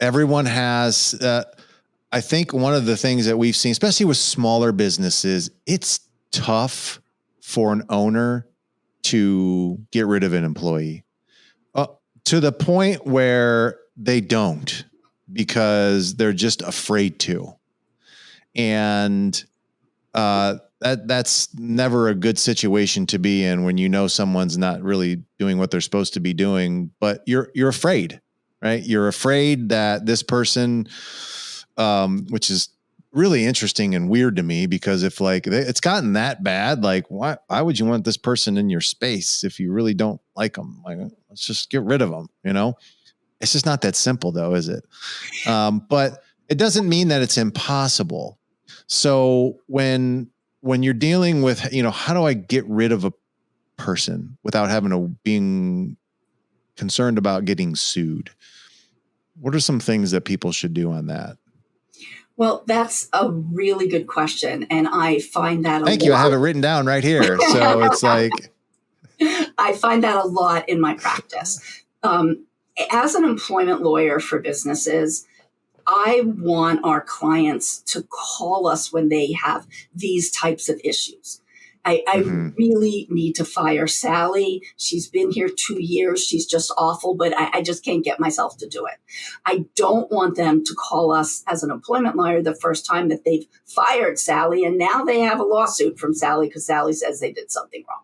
Everyone has, I think one of the things that we've seen, especially with smaller businesses, it's tough for an owner to get rid of an employee to the point where they don't, because they're just afraid to. And that's never a good situation to be in when you know someone's not really doing what they're supposed to be doing, but you're afraid, right? You're afraid that this person, which is really interesting and weird to me, because if like it's gotten that bad, like why would you want this person in your space if you really don't like them? Like, let's just get rid of them. You know, it's just not that simple though, is it? But it doesn't mean that it's impossible. So when you're dealing with, you know, how do I get rid of a person without having to being concerned about getting sued? What are some things that people should do on that? Well, that's a really good question. And I find that Thank you. I have it written down right here. So it's like, I find that a lot in my practice. As an employment lawyer for businesses, I want our clients to call us when they have these types of issues. I really need to fire Sally. She's been here 2 years. She's just awful, but I just can't get myself to do it. I don't want them to call us as an employment lawyer the first time that they've fired Sally, and now they have a lawsuit from Sally because Sally says they did something wrong.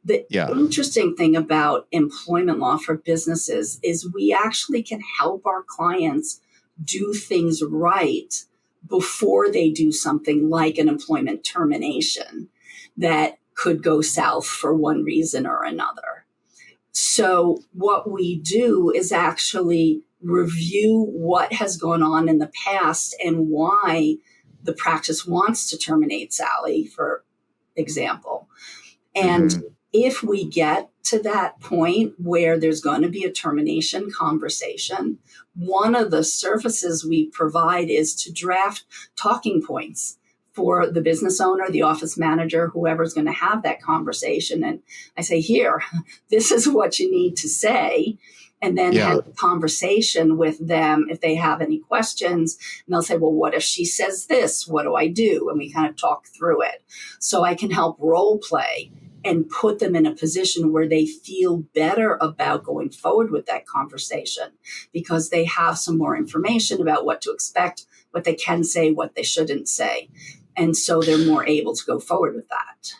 The interesting thing about employment law for businesses is we actually can help our clients do things right before they do something like an employment termination that could go south for one reason or another. So what we do is actually review what has gone on in the past and why the practice wants to terminate Sally, for example. And if we get to that point where there's going to be a termination conversation, one of the services we provide is to draft talking points for the business owner, the office manager, whoever's going to have that conversation. And I say, here, this is what you need to say. And then have a conversation with them if they have any questions. And they'll say, well, what if she says this? What do I do? And we kind of talk through it. So I can help role play and put them in a position where they feel better about going forward with that conversation because they have some more information about what to expect, what they can say, what they shouldn't say. And so they're more able to go forward with that.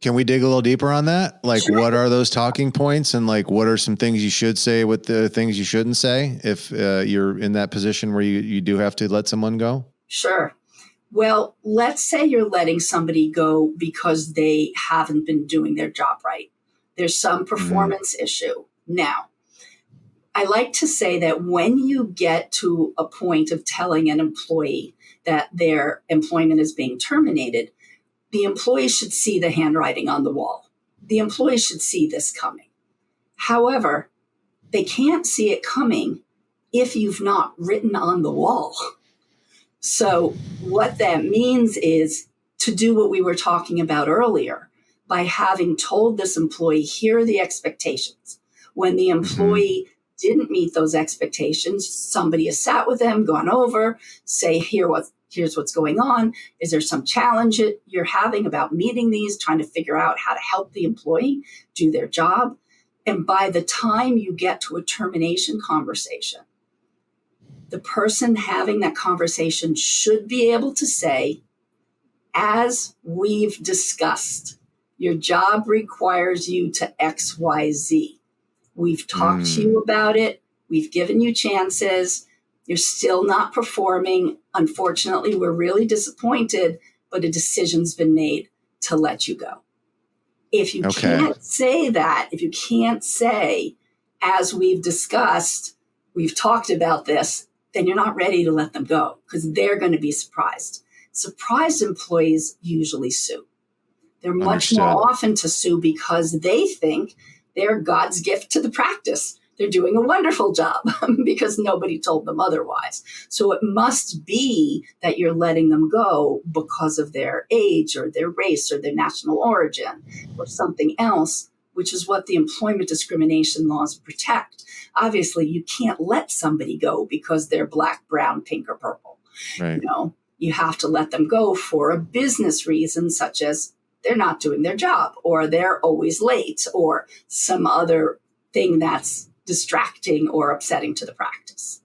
Can we dig a little deeper on that? Like, sure. What are those talking points, and like, what are some things you should say with the things you shouldn't say if you're in that position where you do have to let someone go? Sure. Well, let's say you're letting somebody go because they haven't been doing their job right. There's some performance issue. Now, I like to say that when you get to a point of telling an employee that their employment is being terminated, the employee should see the handwriting on the wall. The employee should see this coming. However, they can't see it coming if you've not written on the wall. So what that means is to do what we were talking about earlier by having told this employee, here are the expectations. When the employee didn't meet those expectations, somebody has sat with them, gone over, say, here's what's going on. Is there some challenge you're having about meeting these, trying to figure out how to help the employee do their job? And by the time you get to a termination conversation, the person having that conversation should be able to say, as we've discussed, your job requires you to X, Y, Z. We've talked to you about it. We've given you chances. You're still not performing. Unfortunately, we're really disappointed, but a decision's been made to let you go. If you can't say that, if you can't say, as we've discussed, we've talked about this, then you're not ready to let them go because they're going to be surprised. Surprised employees usually sue. They're much more often to sue because they think they're God's gift to the practice. They're doing a wonderful job because nobody told them otherwise. So it must be that you're letting them go because of their age or their race or their national origin or something else, which is what the employment discrimination laws protect. Obviously, you can't let somebody go because they're black, brown, pink, or purple. Right. You have to let them go for a business reason, such as they're not doing their job, or they're always late, or some other thing that's distracting or upsetting to the practice.